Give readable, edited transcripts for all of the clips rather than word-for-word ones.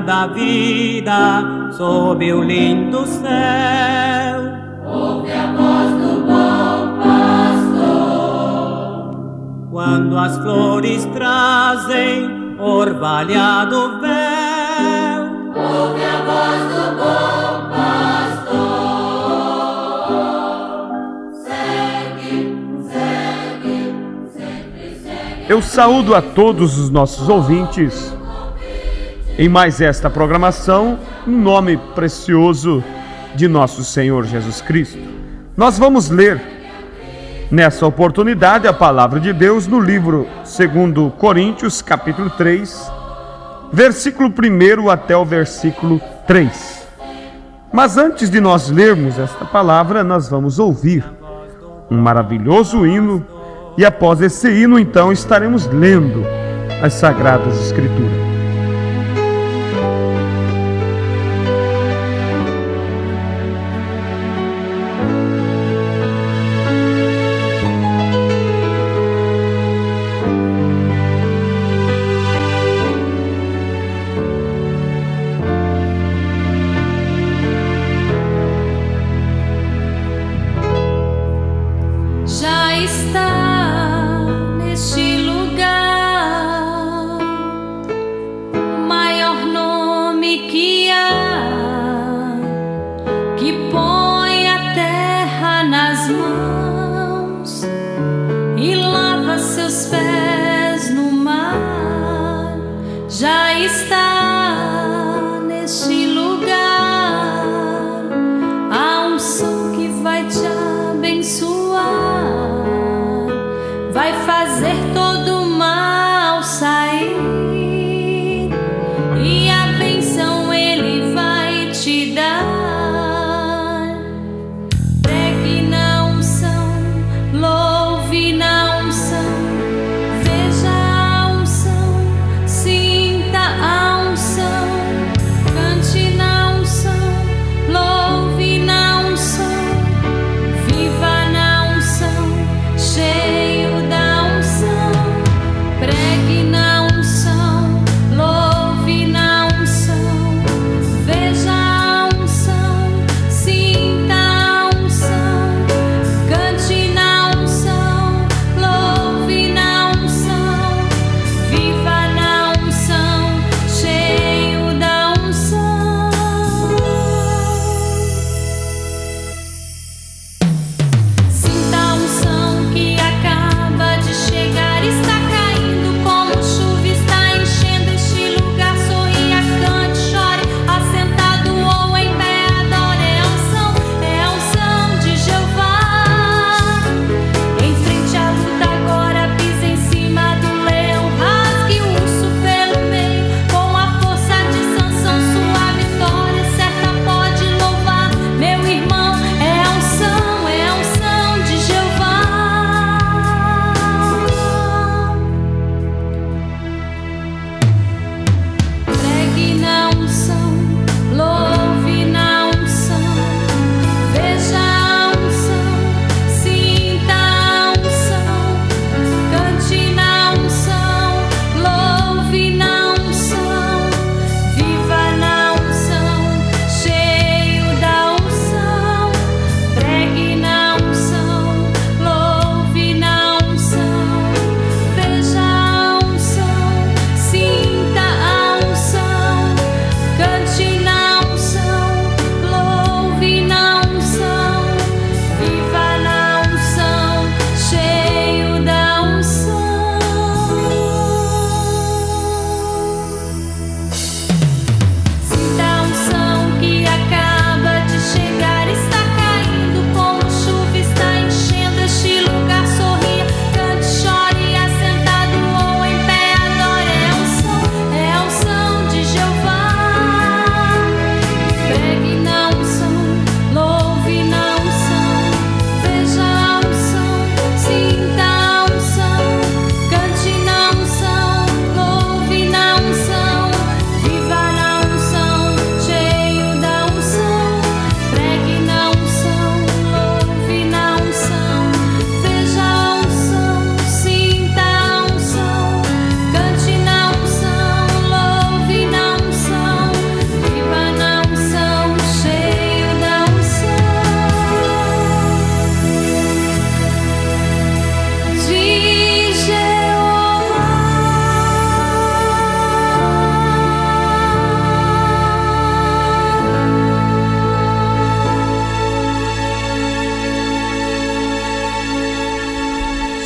da vida sob o lindo céu. Ouve a voz do bom pastor. Quando as flores trazem orvalhado véu. Ouve a voz do bom pastor. Segue, segue, sempre segue. Eu saúdo a todos os nossos ouvintes em mais esta programação, no nome precioso de nosso Senhor Jesus Cristo. Nós vamos ler nessa oportunidade a palavra de Deus no livro 2 Coríntios, capítulo 3, versículo 1 até o versículo 3. Mas antes de nós lermos esta palavra, nós vamos ouvir um maravilhoso hino e após esse hino, então, estaremos lendo as Sagradas Escrituras. Já está neste lugar o maior nome que há, que põe a terra nas mãos e lava seus pés no mar. Já está neste lugar a unção que vai te abençoar, vai fazer todo o mal sair, e a bênção Ele vai te dar. Pregue na unção, louve na unção, veja a unção, sinta a unção, cante na unção, louve na unção, viva na unção, cheio da unção.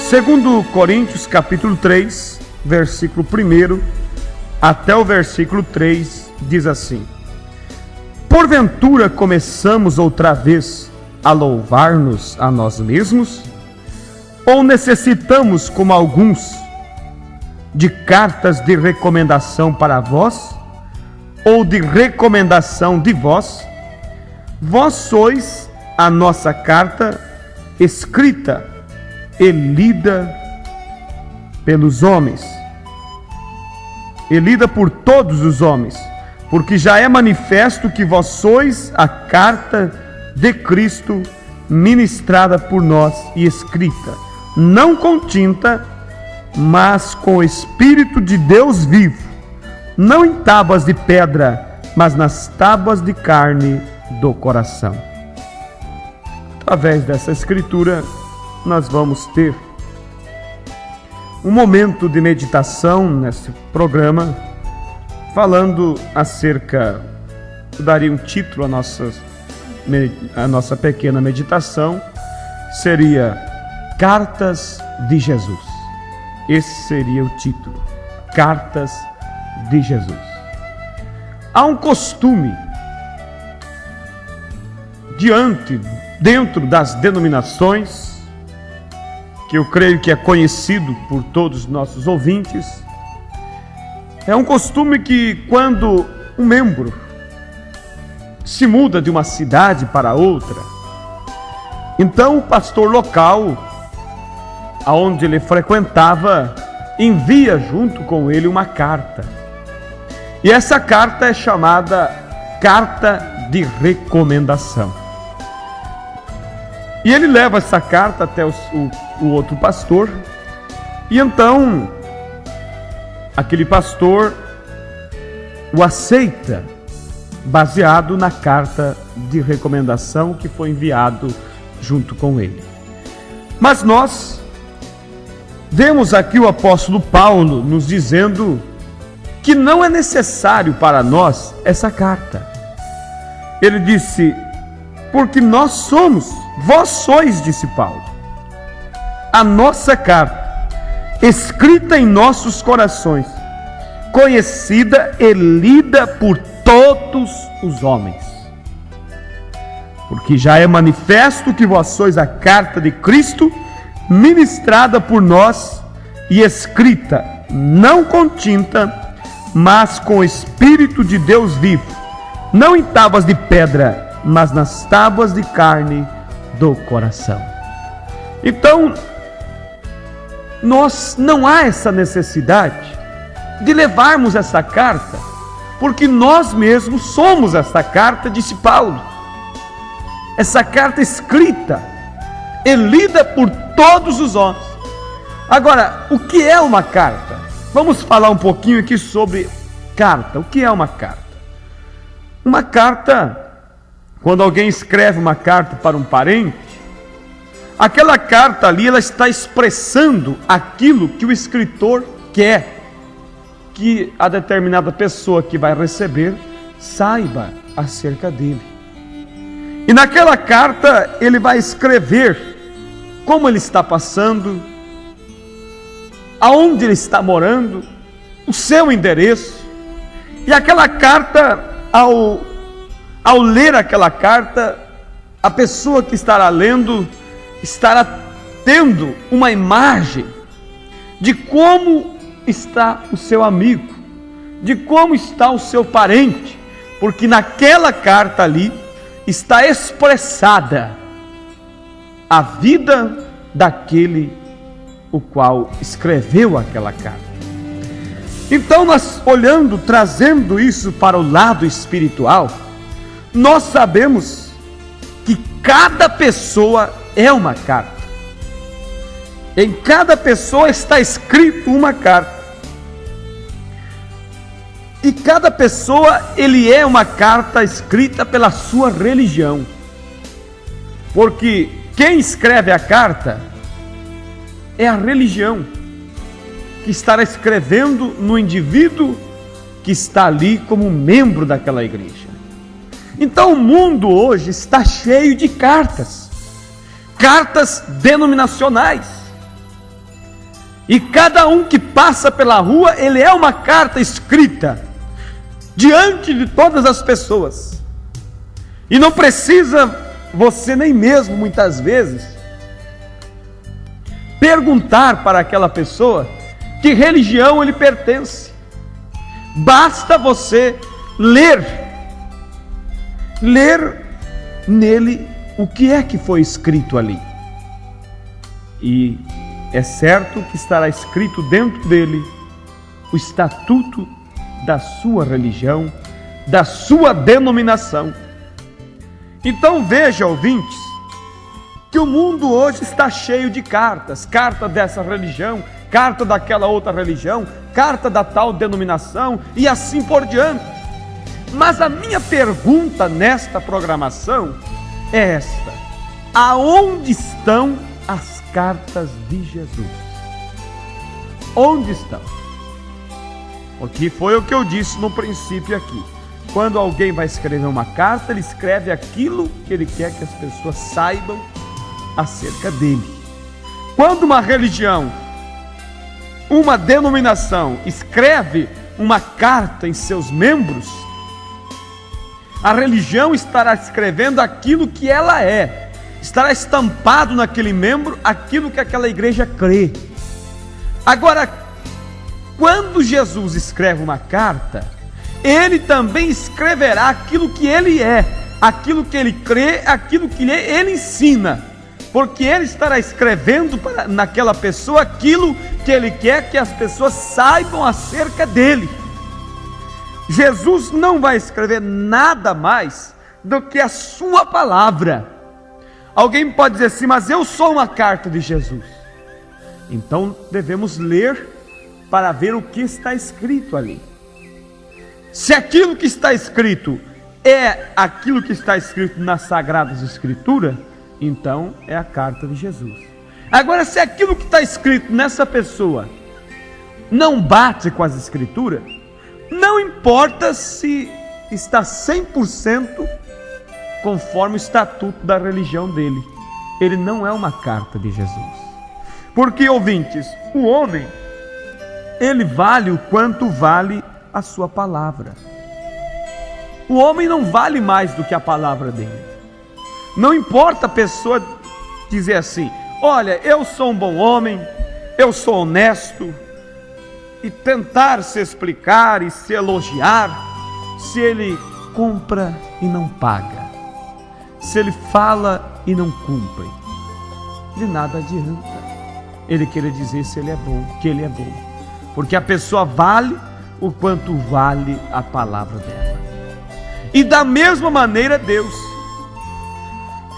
Segundo Coríntios capítulo 3, versículo 1 até o versículo 3, diz assim: porventura começamos outra vez a louvar-nos a nós mesmos? Ou necessitamos, como alguns, de cartas de recomendação para vós? Ou de recomendação de vós? Vós sois a nossa carta escrita e lida pelos homens, e lida por todos os homens, porque já é manifesto que vós sois a carta de Cristo, ministrada por nós e escrita, não com tinta, mas com o Espírito de Deus vivo, não em tábuas de pedra, mas nas tábuas de carne do coração. Através dessa escritura, nós vamos ter um momento de meditação nesse programa, falando acerca, eu daria um título à nossa pequena meditação, seria Cartas de Jesus. Esse seria o título, Cartas de Jesus. Há um costume dentro das denominações, que eu creio que é conhecido por todos os nossos ouvintes. É um costume que, quando um membro se muda de uma cidade para outra, então o pastor local, aonde ele frequentava, envia junto com ele uma carta. E essa carta é chamada Carta de Recomendação. E ele leva essa carta até o outro pastor, e então aquele pastor o aceita, baseado na carta de recomendação que foi enviado junto com ele. Mas nós vemos aqui o apóstolo Paulo nos dizendo que não é necessário para nós essa carta. Ele disse: porque vós sois, disse Paulo, a nossa carta, escrita em nossos corações, conhecida e lida por todos os homens. Porque já é manifesto que vós sois a carta de Cristo, ministrada por nós e escrita, não com tinta, mas com o Espírito de Deus vivo, não em tábuas de pedra, mas nas tábuas de carne do coração. Então, não há essa necessidade de levarmos essa carta, porque nós mesmos somos essa carta, disse Paulo. Essa carta escrita e lida por todos os homens. Agora, o que é uma carta? Vamos falar um pouquinho aqui sobre carta. O que é uma carta? Uma carta, quando alguém escreve uma carta para um parente, aquela carta ali, ela está expressando aquilo que o escritor quer que a determinada pessoa que vai receber saiba acerca dele. E naquela carta ele vai escrever como ele está passando, aonde ele está morando, o seu endereço. E aquela carta, ao ler aquela carta, a pessoa que estará lendo estará tendo uma imagem de como está o seu amigo, de como está o seu parente, porque naquela carta ali está expressada a vida daquele o qual escreveu aquela carta. Então, nós olhando, trazendo isso para o lado espiritual, nós sabemos que cada pessoa é uma carta. Em cada pessoa está escrito uma carta. E cada pessoa, ele é uma carta escrita pela sua religião. Porque quem escreve a carta é a religião que estará escrevendo no indivíduo que está ali como membro daquela igreja. Então o mundo hoje está cheio de cartas denominacionais. E cada um que passa pela rua, ele é uma carta escrita diante de todas as pessoas. E não precisa você nem mesmo, muitas vezes, perguntar para aquela pessoa que religião ele pertence. Basta você ler nele o que é que foi escrito ali. E é certo que estará escrito dentro dele o estatuto da sua religião, da sua denominação. Então veja, ouvintes, que o mundo hoje está cheio de cartas, carta dessa religião, carta daquela outra religião, carta da tal denominação e assim por diante. Mas a minha pergunta nesta programação é esta: aonde estão as cartas de Jesus? Onde estão? Porque foi o que eu disse no princípio aqui. Quando alguém vai escrever uma carta, ele escreve aquilo que ele quer que as pessoas saibam acerca dele. Quando uma religião, uma denominação escreve uma carta em seus membros, a religião estará escrevendo aquilo que ela é, estará estampado naquele membro aquilo que aquela igreja crê. Agora, quando Jesus escreve uma carta, ele também escreverá aquilo que ele é, aquilo que ele crê, aquilo que ele ensina, porque ele estará escrevendo naquela pessoa aquilo que ele quer que as pessoas saibam acerca dele. Jesus não vai escrever nada mais do que a sua palavra. Alguém pode dizer assim, mas eu sou uma carta de Jesus. Então devemos ler para ver o que está escrito ali. Se aquilo que está escrito é aquilo que está escrito nas Sagradas Escrituras, então é a carta de Jesus. Agora, se aquilo que está escrito nessa pessoa não bate com as Escrituras, não importa se está 100% conforme o estatuto da religião dele, ele não é uma carta de Jesus. Porque, ouvintes, o homem, ele vale o quanto vale a sua palavra. O homem não vale mais do que a palavra dele. Não importa a pessoa dizer assim, olha, eu sou um bom homem, eu sou honesto, e tentar se explicar e se elogiar, se ele compra e não paga, se ele fala e não cumpre, de nada adianta ele querer dizer se ele é bom, que ele é bom, porque a pessoa vale o quanto vale a palavra dela. E da mesma maneira Deus,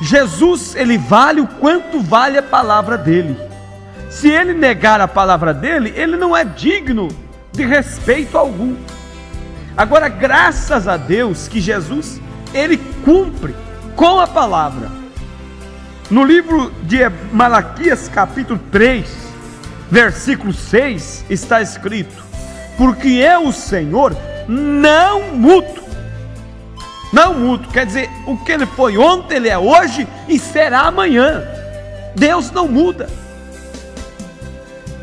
Jesus, ele vale o quanto vale a palavra dele. Se ele negar a palavra dele, ele não é digno de respeito algum. Agora, graças a Deus que Jesus, ele cumpre com a palavra. No livro de Malaquias, capítulo 3, versículo 6, está escrito: porque eu, o Senhor, não mudo. Não mudo, quer dizer, o que ele foi ontem, ele é hoje e será amanhã. Deus não muda.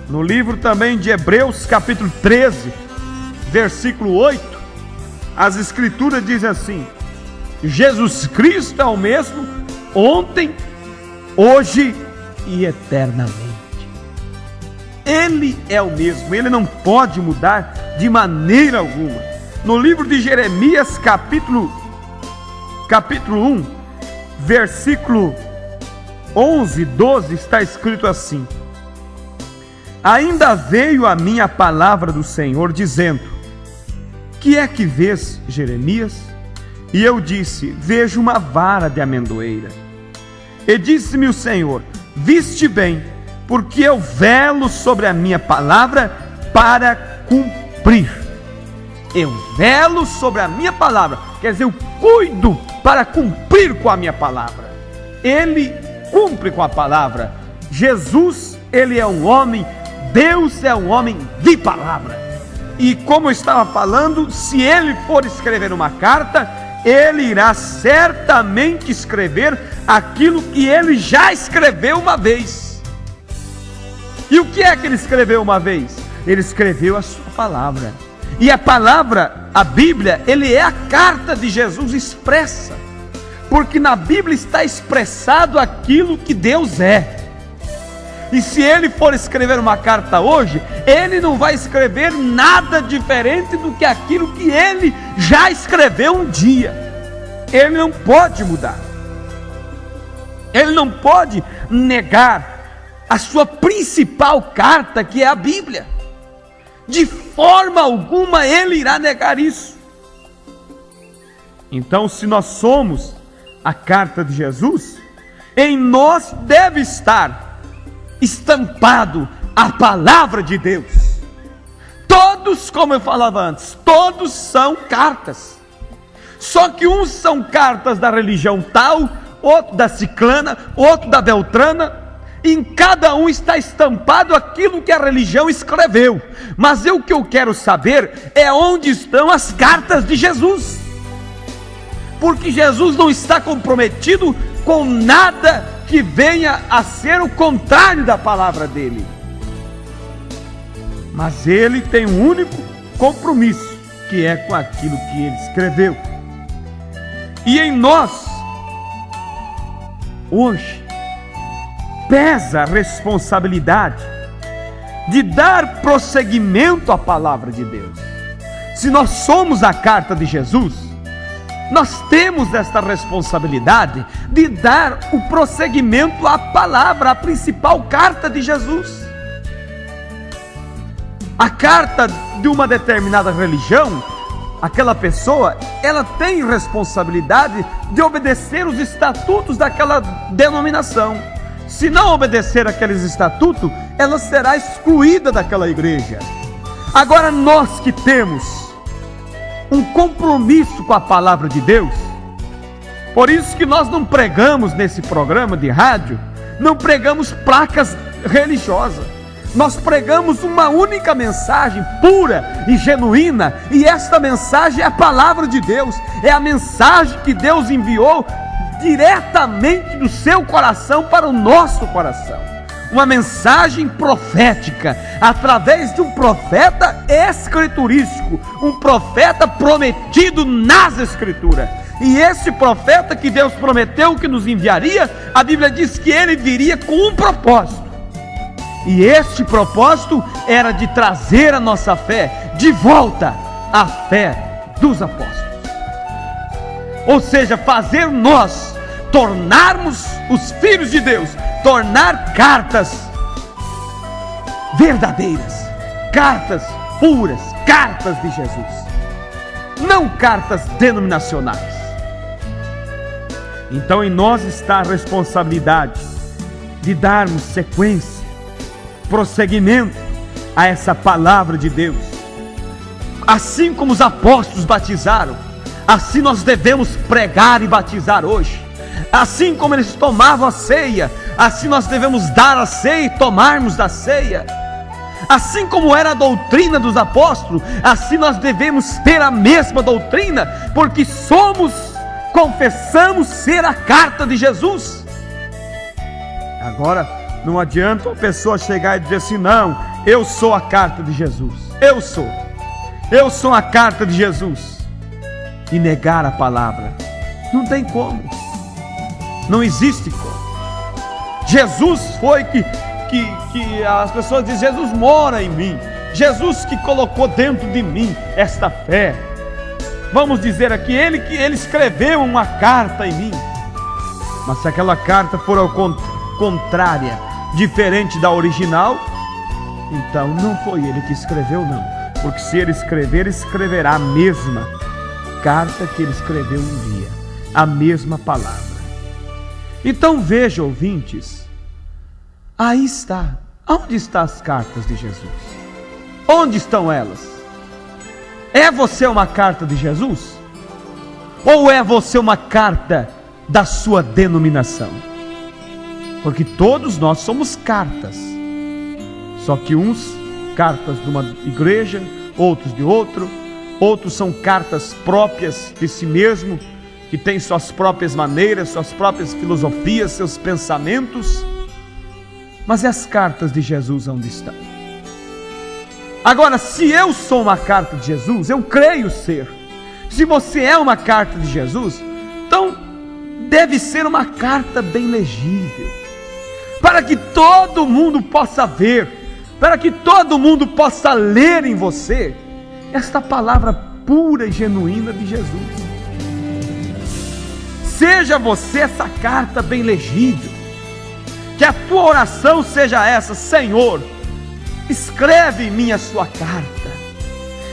No livro também de Hebreus, capítulo 13, versículo 8, as Escrituras dizem assim: Jesus Cristo é o mesmo ontem, hoje e eternamente. Ele é o mesmo, ele não pode mudar de maneira alguma. No livro de Jeremias, capítulo 1, versículo 11, 12, está escrito assim: ainda veio a minha palavra do Senhor, dizendo: que é que vês, Jeremias? E eu disse: vejo uma vara de amendoeira. E disse-me o Senhor: viste bem, porque eu velo sobre a minha palavra para cumprir. Eu velo sobre a minha palavra, quer dizer, eu cuido para cumprir com a minha palavra. Ele cumpre com a palavra. Jesus, ele é um homem, Deus é um homem de palavra. E como eu estava falando, se ele for escrever uma carta, ele irá certamente escrever aquilo que ele já escreveu uma vez. E o que é que ele escreveu uma vez? Ele escreveu a sua palavra. E a palavra, a Bíblia, ele é a carta de Jesus expressa. Porque na Bíblia está expressado aquilo que Deus é. E se ele for escrever uma carta hoje, ele não vai escrever nada diferente do que aquilo que ele já escreveu um dia. Ele não pode mudar. Ele não pode negar a sua principal carta, que é a Bíblia. De forma alguma ele irá negar isso. Então, se nós somos a carta de Jesus, em nós deve estar estampado a palavra de Deus. Todos, como eu falava antes, todos são cartas. Só que uns são cartas da religião tal, outro da ciclana, outro da beltrana. Em cada um está estampado aquilo que a religião escreveu. Mas o que eu quero saber é onde estão as cartas de Jesus. Porque Jesus não está comprometido com nada que venha a ser o contrário da palavra dele. Mas ele tem um único compromisso, que é com aquilo que ele escreveu. E em nós, hoje, pesa a responsabilidade de dar prosseguimento à palavra de Deus. Se nós somos a carta de Jesus, nós temos esta responsabilidade de dar o prosseguimento à palavra, a principal carta de Jesus. A carta de uma determinada religião, aquela pessoa, ela tem responsabilidade de obedecer os estatutos daquela denominação. Se não obedecer aqueles estatutos, ela será excluída daquela igreja. Agora nós que temos um compromisso com a palavra de Deus, por isso que nós não pregamos nesse programa de rádio, não pregamos placas religiosas, nós pregamos uma única mensagem pura e genuína, e esta mensagem é a palavra de Deus, é a mensagem que Deus enviou diretamente do seu coração para o nosso coração, uma mensagem profética, através de um profeta escriturístico, um profeta prometido nas escrituras. E esse profeta que Deus prometeu que nos enviaria, a Bíblia diz que ele viria com um propósito, e este propósito era de trazer a nossa fé de volta à fé dos apóstolos, ou seja, fazer nós tornarmos os filhos de Deus, tornar cartas verdadeiras, cartas puras, cartas de Jesus, não cartas denominacionais. Então em nós está a responsabilidade de darmos sequência, prosseguimento a essa palavra de Deus. Assim como os apóstolos batizaram, assim nós devemos pregar e batizar hoje. Assim como eles tomavam a ceia, assim nós devemos dar a ceia e tomarmos da ceia. Assim como era a doutrina dos apóstolos, assim nós devemos ter a mesma doutrina, porque confessamos ser a carta de Jesus. Agora, não adianta a pessoa chegar e dizer assim: não, eu sou a carta de Jesus, eu sou a carta de Jesus, e negar a palavra. Não tem como. Não existe como. Jesus foi que as pessoas dizem: Jesus mora em mim, Jesus que colocou dentro de mim esta fé. Vamos dizer aqui, ele escreveu uma carta em mim. Mas se aquela carta for contrária, diferente da original, então não foi ele que escreveu, não. Porque se ele escrever, escreverá a mesma carta que ele escreveu um dia, a mesma palavra. Então veja, ouvintes, aí está. Onde estão as cartas de Jesus? Onde estão elas? É você uma carta de Jesus? Ou é você uma carta da sua denominação? Porque todos nós somos cartas. Só que uns cartas de uma igreja, outros de outro, outros são cartas próprias de si mesmo, que tem suas próprias maneiras, suas próprias filosofias, seus pensamentos. Mas e as cartas de Jesus onde estão? Agora, se eu sou uma carta de Jesus, eu creio ser. Se você é uma carta de Jesus, então deve ser uma carta bem legível, para que todo mundo possa ver, para que todo mundo possa ler em você esta palavra pura e genuína de Jesus. Seja você essa carta bem legível. Que a tua oração seja essa: Senhor, escreve em mim a sua carta,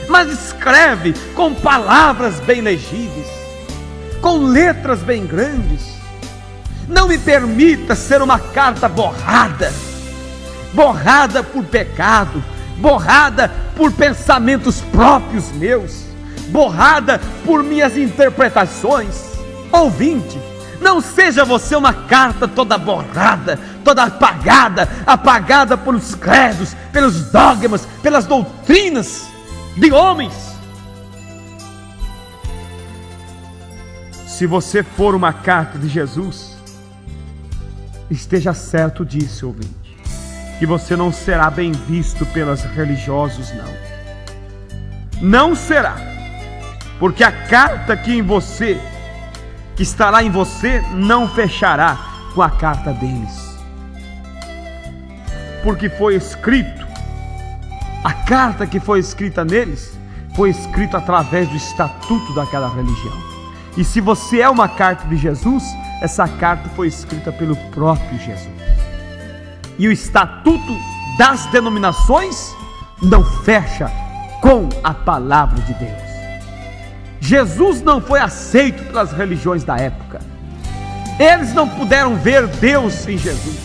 mas escreve com palavras bem legíveis, com letras bem grandes. Não me permita ser uma carta borrada, borrada por pecado, borrada por pensamentos próprios meus, borrada por minhas interpretações. Ouvinte, não seja você uma carta toda borrada, toda apagada, apagada pelos credos, pelos dogmas, pelas doutrinas de homens. Se você for uma carta de Jesus, esteja certo disso, ouvinte, que você não será bem visto pelos religiosos, não. Não será, porque a carta que estará em você, não fechará com a carta deles, porque foi escrito, a carta que foi escrita neles, foi escrita através do estatuto daquela religião. E se você é uma carta de Jesus, essa carta foi escrita pelo próprio Jesus. E o estatuto das denominações não fecha com a palavra de Deus. Jesus não foi aceito pelas religiões da época. Eles não puderam ver Deus em Jesus.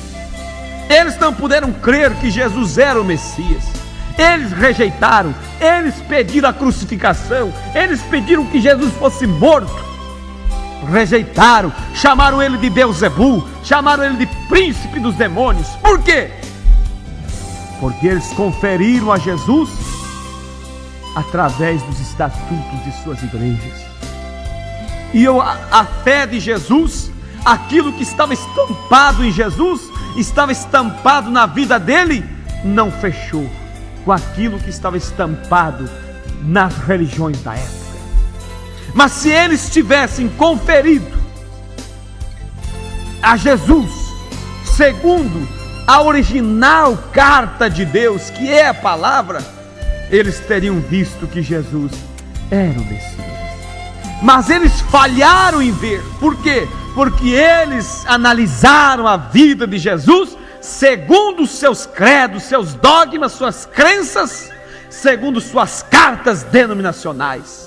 Eles não puderam crer que Jesus era o Messias. Eles rejeitaram, eles pediram a crucificação, eles pediram que Jesus fosse morto. Rejeitaram, chamaram ele de Beelzebul, chamaram ele de príncipe dos demônios. Por quê? Porque eles conferiram a Jesus através dos estatutos de suas igrejas. E a fé de Jesus, aquilo que estava estampado em Jesus, estava estampado na vida dele, não fechou com aquilo que estava estampado nas religiões da época. Mas se eles tivessem conferido a Jesus segundo a original carta de Deus, que é a palavra, eles teriam visto que Jesus era o Messias. Mas eles falharam em ver. Por quê? Porque eles analisaram a vida de Jesus segundo os seus credos, seus dogmas, suas crenças, segundo suas cartas denominacionais.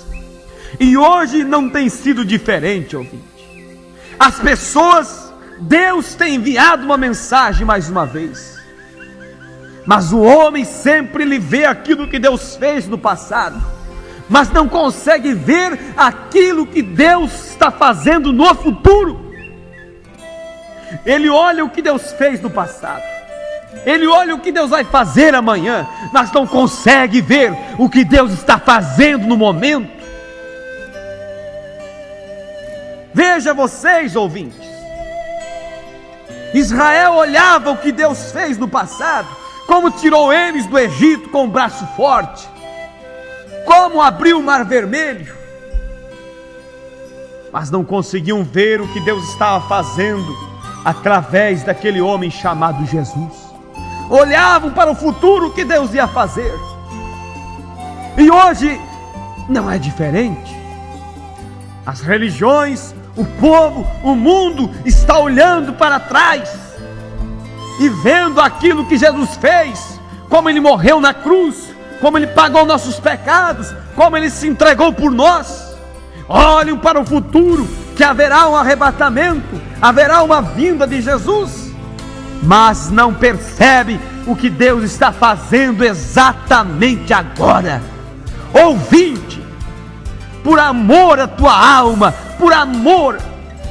E hoje não tem sido diferente, ouvinte. As pessoas, Deus tem enviado uma mensagem mais uma vez, mas o homem sempre lhe vê aquilo que Deus fez no passado, mas não consegue ver aquilo que Deus está fazendo no futuro. Ele olha o que Deus fez no passado, ele olha o que Deus vai fazer amanhã, mas não consegue ver o que Deus está fazendo no momento. Veja vocês, ouvintes, Israel olhava o que Deus fez no passado, como tirou eles do Egito com um braço forte, como abriu o Mar Vermelho, mas não conseguiam ver o que Deus estava fazendo através daquele homem chamado Jesus. Olhavam para o futuro que Deus ia fazer. E hoje não é diferente. As religiões, o povo, o mundo está olhando para trás e vendo aquilo que Jesus fez, como ele morreu na cruz, como ele pagou nossos pecados, como ele se entregou por nós. Olhem para o futuro, que haverá um arrebatamento, haverá uma vinda de Jesus, mas não percebe o que Deus está fazendo exatamente agora. Ouvinte, por amor à tua alma, por amor,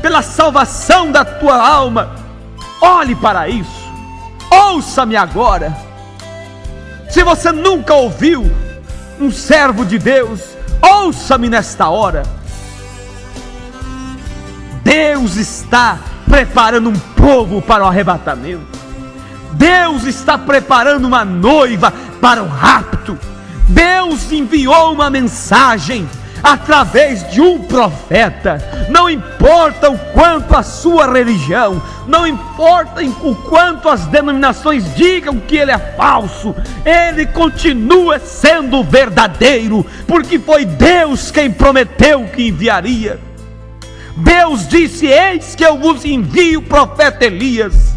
pela salvação da tua alma, olhe para isso, ouça-me agora. Se você nunca ouviu um servo de Deus, ouça-me nesta hora. Deus está preparando um povo para o arrebatamento. Deus está preparando uma noiva para o rapto. Deus enviou uma mensagem através de um profeta. Não importa o quanto a sua religião, não importa o quanto as denominações digam que ele é falso, ele continua sendo verdadeiro, porque foi Deus quem prometeu que enviaria. Deus disse: eis que eu vos envio o profeta Elias,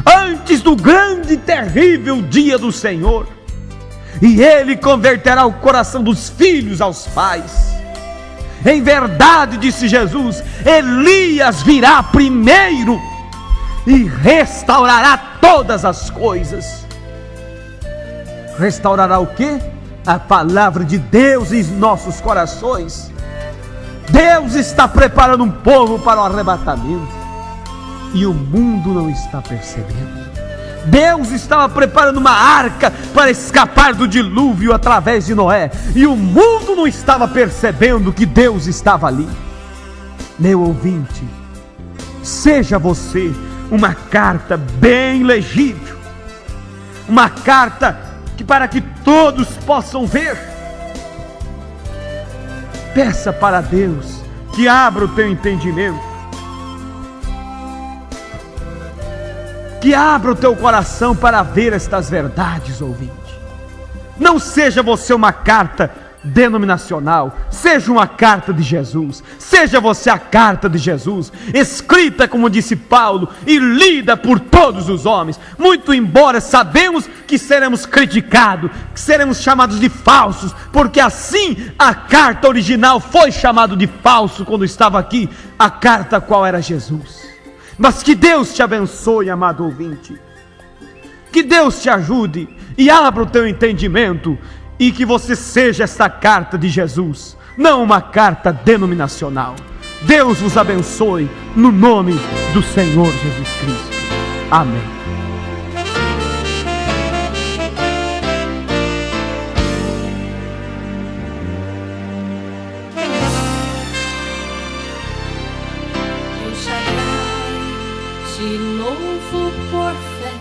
antes do grande e terrível dia do Senhor, e ele converterá o coração dos filhos aos pais. Em verdade, disse Jesus, Elias virá primeiro e restaurará todas as coisas. Restaurará o quê? A palavra de Deus em nossos corações. Deus está preparando um povo para o arrebatamento, e o mundo não está percebendo. Deus estava preparando uma arca para escapar do dilúvio através de Noé, e o mundo não estava percebendo que Deus estava ali. Meu ouvinte, seja você uma carta bem legível, uma carta para que todos possam ver. Peça para Deus que abra o teu entendimento, que abra o teu coração para ver estas verdades, ouvinte. Não seja você uma carta denominacional, seja uma carta de Jesus. Seja você a carta de Jesus, escrita, como disse Paulo, e lida por todos os homens. Muito embora sabemos que seremos criticados, que seremos chamados de falsos, porque assim a carta original foi chamada de falso quando estava aqui, a carta qual era Jesus. Mas que Deus te abençoe, amado ouvinte. Que Deus te ajude e abra o teu entendimento, e que você seja esta carta de Jesus, não uma carta denominacional. Deus vos abençoe no nome do Senhor Jesus Cristo. Amém. Te louvo por fé,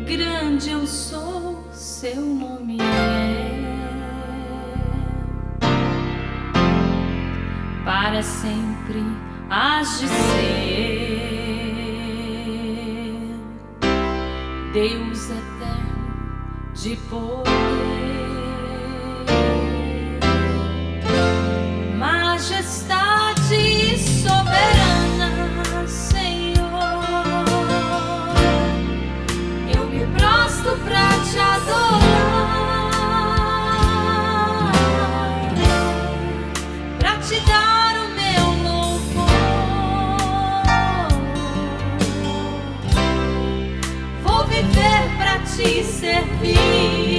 grande eu sou, seu nome é, para sempre hás de ser, Deus eterno de poder, majestade soberana, Senhor, eu me prostro pra te adorar, pra te dar o meu louvor. Vou viver pra te servir.